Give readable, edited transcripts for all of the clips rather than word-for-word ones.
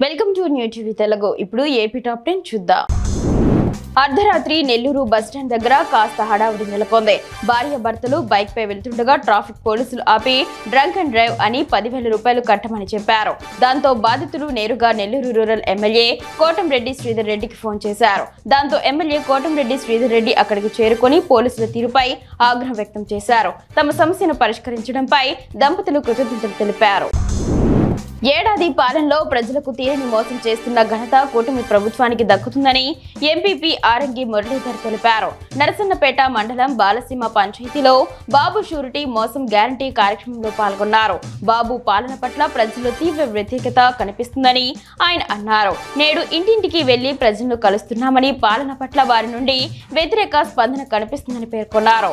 Welcome to new TV Telugu. ఇప్పుడు AP top 10 చూద్దాం. అర్ధరాత్రి నెల్లూరు బస్టాండ్ దగ్గర కాస్త హడావుడి నెలకొంది. భార్య భర్తలు బైక్ పై వెళ్తుండగా ట్రాఫిక్ పోలీసులు ఆపి డ్రంక్ అండ్ డ్రైవ్ అని 10,000 రూపాయలు కట్టమని చెప్పారు. దాంతో బాధితులు నేరుగా నెల్లూరు రూరల్ ఎమ్మెల్యే కోటంరెడ్డి శ్రీధర్ రెడ్డికి ఫోన్ చేశారు. దాంతో ఎమ్మెల్యే కోటంరెడ్డి శ్రీధర్ రెడ్డి అక్కడికి చేరుకొని పోలీసుల తీరుపై ఆగ్రహం వ్యక్తం చేశారు. తమ సమస్యను పరిష్కరించడంపై దంపతులు కృతజ్ఞతలు తెలిపారు. ఏడాది పాలనలో ప్రజలకు తీరని మోసం చేస్తున్న ఘనత కూటమి ప్రభుత్వానికి దక్కుతుందని ఎంపీపీ ఆరంగి మురళీధర్ తెలిపారు. నరసన్నపేట మండలం బాలసీమ పంచాయతీలో బాబు షూరిటీ మోసం గ్యారంటీ కార్యక్రమంలో పాల్గొన్నారు. బాబు పాలన పట్ల ప్రజల్లో తీవ్ర వ్యతిరేకత కనిపిస్తుందని ఆయన అన్నారు. నేడు ఇంటింటికి వెళ్లి ప్రజలను కలుస్తున్నామని, పాలన పట్ల వారి నుండి వ్యతిరేక స్పందన కనిపిస్తుందని పేర్కొన్నారు.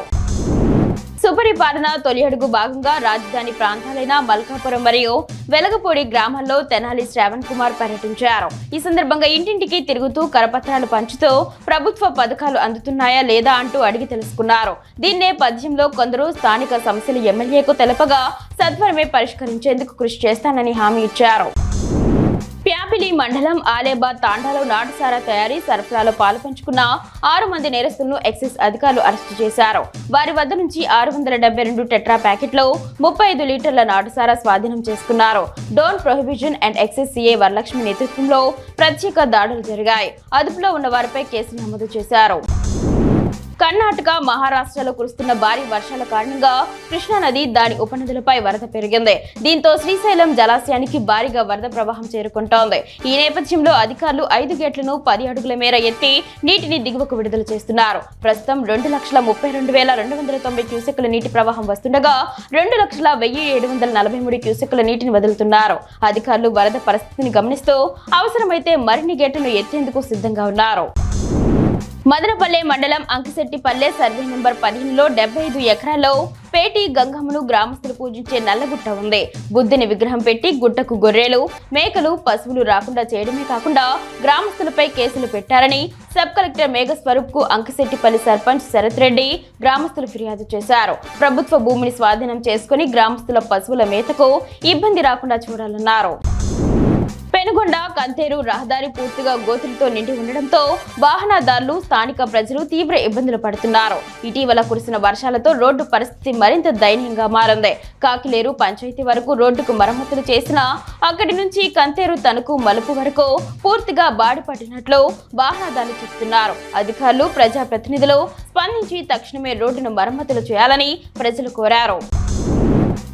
సుపరిపాలన తొలి అడుగు భాగంగా రాజధాని ప్రాంతాలైన మల్కాపురం మరియు వెలగపూడి గ్రామాల్లో తెనాలి శ్రావణ్ కుమార్ పర్యటించారు. ఈ సందర్భంగా ఇంటింటికి తిరుగుతూ కరపత్రాలు పంచుతూ ప్రభుత్వ పథకాలు అందుతున్నాయా లేదా అంటూ అడిగి తెలుసుకున్నారు. దీని నేపథ్యంలో కొందరు స్థానిక సమస్యలు ఎమ్మెల్యేకు తెలపగా సత్వరమే పరిష్కరించేందుకు కృషి చేస్తానని హామీ ఇచ్చారు. ప్యాపిలి మండలం ఆలేబాద్ తాండాలో నాటుసారా తయారీ సరఫరాలో పాలుపంచుకున్న 6 మంది నేరస్తులను ఎక్సైజ్ అధికారులు అరెస్టు చేశారు. వారి వద్ద నుంచి 672 టెట్రా ప్యాకెట్లు 35 లీటర్ల నాటుసారా స్వాధీనం చేసుకున్నారు. Dhone prohibition and excise CI Varalakshmi నేతృత్వంలో ప్రత్యేక దాడులు జరిగాయి. అదుపులో ఉన్న వారిపై కేసులు నమోదు చేశారు. కర్ణాటక, మహారాష్ట్రలో కురుస్తున్న భారీ వర్షాల కారణంగా కృష్ణానది దాని ఉపనదులపై వరద పెరిగింది. దీంతో శ్రీశైలం జలాశయానికి భారీగా వరద ప్రవాహం చేరుకుంటోంది. ఈ నేపథ్యంలో అధికారులు 5 గేట్లను 10 అడుగుల మేర ఎత్తి నీటిని దిగువకు విడుదల చేస్తున్నారు. ప్రస్తుతం 2,32,290 క్యూసెక్కుల నీటి ప్రవాహం వస్తుండగా 2,01,743 క్యూసెక్కుల నీటిని వదులుతున్నారు. అధికారులు వరద పరిస్థితిని గమనిస్తూ అవసరమైతే మరిన్ని గేట్లను ఎత్తేందుకు సిద్ధంగా ఉన్నారు. మదనపల్లె మండలం అంకిశెట్టిపల్లె సర్వే నెంబర్ 15లో 75 ఎకరాల్లో పేటి గంగమ్మను గ్రామస్తులు పూజించే నల్లగుట్ట ఉంది. బుద్ధిని విగ్రహం పెట్టి గుట్టకు గొర్రెలు, మేకలు, పశువులు రాకుండా చేయడమే కాకుండా గ్రామస్తులపై కేసులు పెట్టారని సబ్ కలెక్టర్ మేఘస్వరూప్ కు అంకిశెట్టిపల్లి సర్పంచ్ శరత్ రెడ్డి గ్రామస్తులు ఫిర్యాదు చేశారు. ప్రభుత్వ భూమిని స్వాధీనం చేసుకుని గ్రామస్తుల పశువుల మేతకు ఇబ్బంది రాకుండా చూడాలన్నారు. పెనుగొండ కంతేరు రహదారి పూర్తిగా గోతులతో నిండి ఉండడంతో వాహనదారులు, స్థానిక ప్రజలు తీవ్ర ఇబ్బందులు పడుతున్నారు. ఇటీవల కురిసిన వర్షాలతో రోడ్డు పరిస్థితి మరింత దయనీయంగా మారింది. కాకిలేరు పంచాయతీ వరకు రోడ్డుకు మరమ్మతులు చేసినా అక్కడి నుంచి కంతేరు తణుకు మలుపు వరకు పూర్తిగా బాడిపడినట్లు వాహనదారులు చెబుతున్నారు. అధికారులు, ప్రజాప్రతినిధులు స్పందించి తక్షణమే రోడ్డును మరమ్మతులు చేయాలని ప్రజలు కోరారు.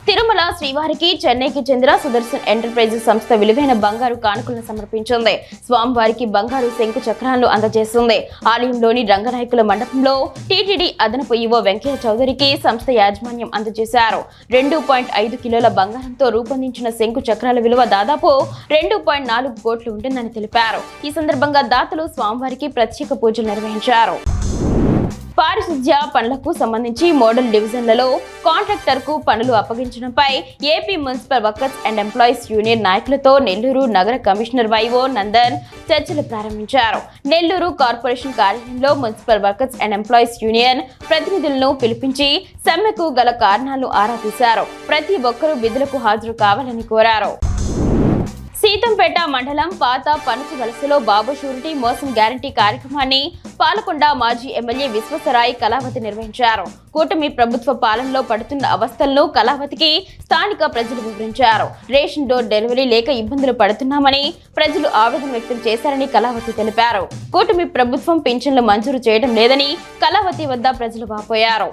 తిరుమల శ్రీవారికి చెన్నైకి చెందిన సుదర్శన్ ఎంటర్ప్రైజెస్ సంస్థ విలువైన బంగారు కానుకలను సమర్పించింది. స్వామివారికి బంగారు శంకు చక్రాలను అందజేస్తుంది. ఆలయంలోని రంగనాయకుల మండపంలో టీటీడీ అదనపు ఈవో వెంకయ్య చౌదరికి సంస్థ యాజమాన్యం అందజేశారు. 2.5 కిలోల బంగారంతో రూపొందించిన శంకు చక్రాల విలువ దాదాపు 2.4 కోట్లు ఉంటుందని తెలిపారు. ఈ సందర్భంగా దాతలు స్వామివారికి ప్రత్యేక పూజలు నిర్వహించారు. పారిశుధ్య పనులకు సంబంధించి మోడల్ డివిజన్లలో కాంట్రాక్టర్ కు పనులు అప్పగించడంపై AP municipal workers and employees union నాయకులతో నెల్లూరు నగర కమిషనర్ వైవో నందన్ చర్చలు ప్రారంభించారు. నెల్లూరు కార్పొరేషన్ కార్యాలయంలో municipal workers and employees union ప్రతినిధులను పిలిపించి సమ్మెకు గల కారణాలను ఆరా తీశారు. ప్రతి ఒక్కరూ విధులకు హాజరు కావాలని కోరారు. సీతంపేట మండలం పాత పనుకు వలసలో బాబు షూరిటీ మోసం గ్యారంటీ కార్యక్రమాన్ని పాలకొండ మాజీ ఎమ్మెల్యే విశ్వసరాయ్ కళావతి నిర్వహించారు. కూటమి ప్రభుత్వ పాలనలో పడుతున్న అవస్థలను కళావతికి స్థానిక ప్రజలు వివరించారు. రేషన్ డోర్ డెలివరీ లేక ఇబ్బందులు పడుతున్నామని ప్రజలు ఆవేదన వ్యక్తం చేశారని కళావతి తెలిపారు. కూటమి ప్రభుత్వం పింఛన్లు మంజూరు చేయడం లేదని కళావతి వద్ద ప్రజలు వాపోయారు.